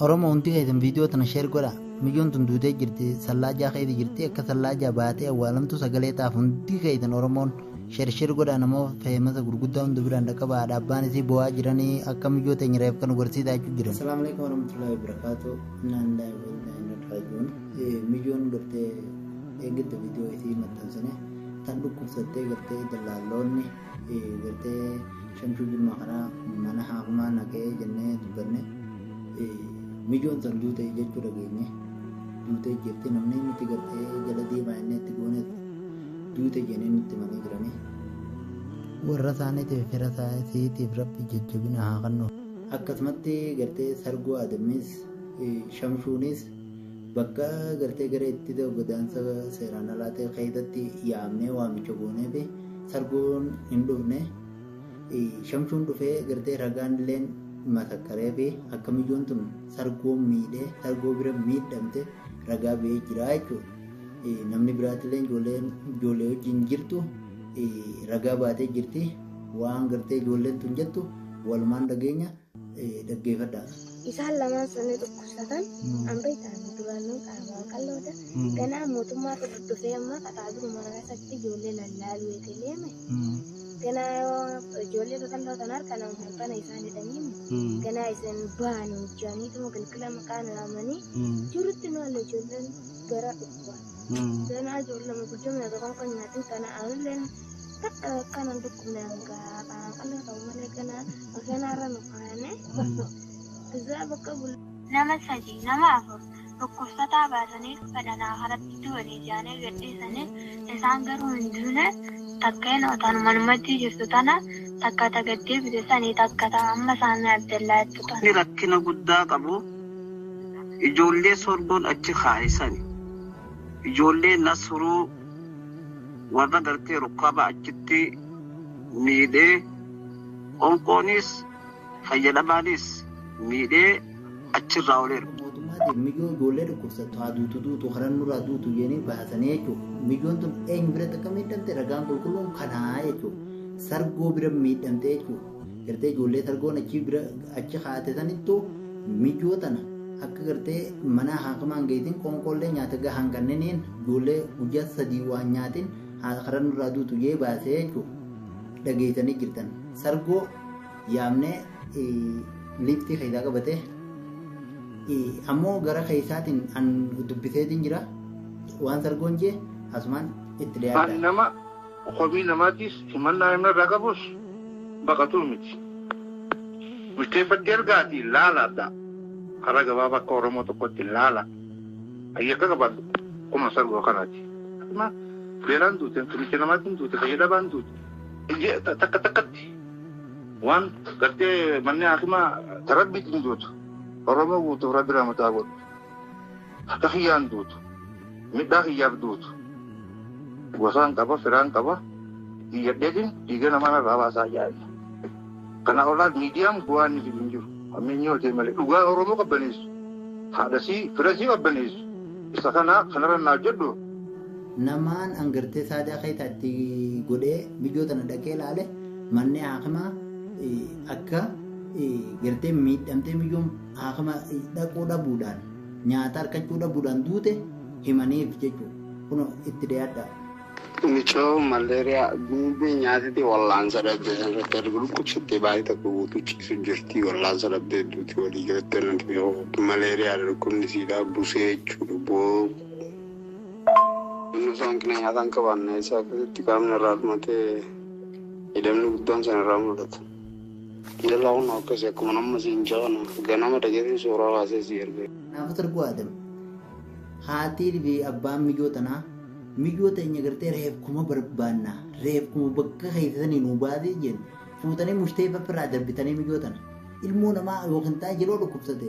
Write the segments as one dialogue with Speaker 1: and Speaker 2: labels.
Speaker 1: Oromoo hundi keessan viidiyoo tana sheer godha. Miyyoon tun duutee jirti sallaajaa keessa jirti akka sallaajaa baatee awwaalamtu sagalee taaf hundi keessan Oromoon sheer godha namoo feemasa gurguddaa hundi biraan dhaqqaba dhaabbaan isii bo'aa jiranii akka miyyoo teenya reef kan gorsiisaa jiran. Assalaamu alaykum warahmatullahi wabarakatuh. Naan daa'imman miyyoon dhuftee eeggatta viidiyoo isii maxxansine tan dhukkubsattee gartee dallaalloonni gartee Shamshuu Jimmaa kanaa mana haakumaa naqee jennee dubbanne miyyoon san duute jechuu dhageenye duute jirti namni nuti gartee jala deemaa inni itti goone duute jennee nutti manii jiranii warra isaaniitiif fira isaaniitiif rabbi jajjabina haa kennu. Akkasumatti gartee sargoo Adamis Shamshuunis bakka gartee gara itti godaansa seeraan alaa ta'e keessatti yaamnee waamicha goonee fi sargoon hin dhufne Shamshuun dhufee gartee ragaan illee masakkaree fi akka miyyoon tun sargoo miidhee sargoo bira miidhamte ragaa ba'ee jira jechuudha. Namni biraatillee ijoollee wajjin jirtu ragaa baatee jirti waan gartee ijoolleen tun jettu walumaan dhageenya dhaggeeffadha.
Speaker 2: Isaan lamaan sunni dhukkubsatan hamba isaanii duraanuu qaama qalloodha. Ganaa mootummaa irra dhufee amma qaxaabiruu mana keessatti ijoollee lallaaluu eegaleeme. Ganaa ijoollee qaqalloo kan harka nama kana isaan hidhanii ganaa isaan ba'an hojjaaniituma galgala maqaan raamanii jirutti nu alla ijoolleen gara dhukkubaa. Ganaa ijoollee guddina tokkoon kan nyaatin kana aanilleen takka kanan dhukkubne hanga qaama qalloo ta'u malee ganaa akkanarra nu kaa'ane.
Speaker 3: Nama sadii nama afur dhukkubsataa baasanii fedhanaa haratti du'anii jaanii gadhiisanii isaan garuu hin duune takka hin ootan manumatti jirtu tana takka tagaddee bitisanii takka ta'a amma isaanii Abdallaa jettu tana.
Speaker 4: Rakkina guddaa qabu ijoollee sorboon achi kaa'isani ijoollee nasruu warra gartee rukkaba achitti miidhee onqoonis fayyadamaanis miidhee achirraa ooleera.
Speaker 1: Mootummaatiin miyyoo ijoollee dhukkubsattu haa duutu karan nurraa duutu jennee baasanii jechuudha. Miyyoon tun eenyu biratti akka miidhamte ragaan qulqulluun kanaa jechuudha. Sargoo bira miidhamte jechuudha. Gartee ijoollee sargoon achi haate sanittuu miyyoo tana akka gartee mana haakumaan geetiin qoonqoollee nyaata gahaan kanneen ijoollee guyyaa sadii waan nyaatiin karan nurraa duutu jee baasee jechuudha. Dhageessanii jirtan. Sargoo yaamnee liftii keessaa qabatee ammoo gara keessaatiin an dubbiseetiin jira waan sargoon jee asumaan itti dhiyaata.
Speaker 5: Nama hobii namaatis himannaa himna irraa qabus baqatuu miti. Murteeffattee ergaati laalaadha. Karaa gabaabaa akka Oromoo tokkotti laala. Ayyakka qabaatu kuma sargoo kanaati. Beelaan duute, tumicha namaatiin duute, fayyadabaan duute. Takka takkatti. Waan gartee manni haakimaa tarabbiitiin duutu Oromoo guutuuf rabbi ramataa godhu akka hiyyaan duutu midhaa hiyyaaf duutu gosaan qaba firaan qaba hiyyadheetiin dhiiga namaa irraa baasaa yaa'e kana olaan miidiyaan bu'aan ni hin jiru ammeenyi hootee malee dhugaa Oromoo qabbaneessu haadhasii firasii qabbaneessu isa kanarra naa jedhu.
Speaker 1: Namaan angartee saadaa keessaatti godhee biyyoo tana dhaqee ilaale manni haakimaa akka gartee miidhamtee miyyoon haakima dhaquu dhabuudhaan nyaata harkachuu dhabuudhaan duute himaniif jechuudha. Kun itti dhiyaadha.
Speaker 6: Michoo malaariyaa duubee nyaatatti wallaansa dhabdee irratti argu dhukkubsattee baay'ee takka guutuu ciisu jirti wallaansa dhabdee duuti walii galatti nanti malaariyaa dhukkubni siidaa busee jechuudha boo. Inni isaan kina nyaataan qabaanna isaa keessatti qaamni irraa dhumatee hidhamni guddaan sana irraa mul'ata. Ilaa kun akkasii akkuma nama siin jaanu ganama dhageetii suuraa kaasee si erge.
Speaker 1: Naafa sargoo Adam haatii fi abbaan miyyoo tanaa miyyoo teenya gartee reefkuma barbaanna reefkuma bakka keessanii nu baasee jennu fuutanii mushtee fafiraa darbitanii miyyoo tana ilmoo namaa yookiin taa'e yeroo dhukkubsate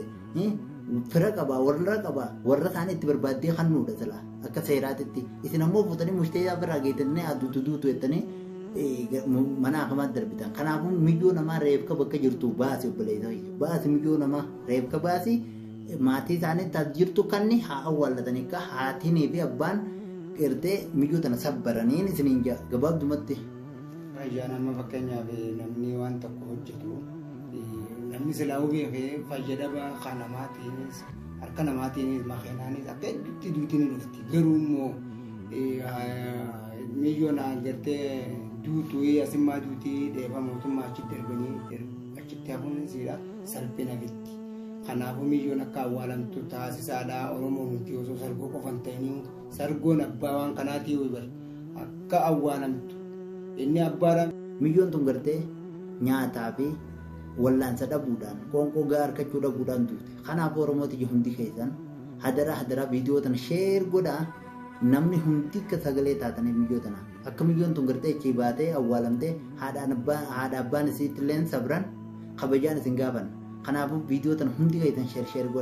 Speaker 1: fira qabaa warra isaanii itti barbaaddee kan nuudha sila akka seeraatitti isin ammoo fuutanii mushtee fafiraa geetanii duutu jettanii mana haakimaatti darbitan. Kanaafuu miyyoo namaa reefka bakka jirtu baasi obboleessa baasi miyyoo namaa reefka baasi maatii isaanii taas jirtu kanni haa awwaallatanii akka haatinii fi abbaan qirtee miyyoo tana sabbaraniin isiniin gabaabdumatti.
Speaker 7: Raajaan amma fakkeenyaaf namni waan tokko hojjetu namni silaa beekee fayyadama kan namaatiinis harka namaatiinis makeenaanis akka itti duutiin dhufti garuu immoo milyoonaan gartee duutuu asimmaa duutii dheebaa mootummaa achitti erganii achitti hafuun siidha salphina fitti. Kanaafuu milyoon akka awwaalamtu taasisaadha Oromoo nuti osoo sargoo qofan ta'anii sargoon abbaa waan kanaatii bar akka awwaalamtu inni abbaadha.
Speaker 1: Milyoon tun gartee nyaataa fi wallaansa dhabuudhaan qoonqoo gahaa harkachuu dhabuudhaan duute. Kanaaf Oromooti hundi keessan hadara viidiyoo tana sheer godhaa namni hundi akka sagalee taatanii viidiyoo tana akka milyoon tun gartee ichi baatee awwaalamtee haadha abbaan isiitti illee sabran kabajaan isin gaafan. Kanaafuu viidiyoo tana hundi keessan sheer godhaa.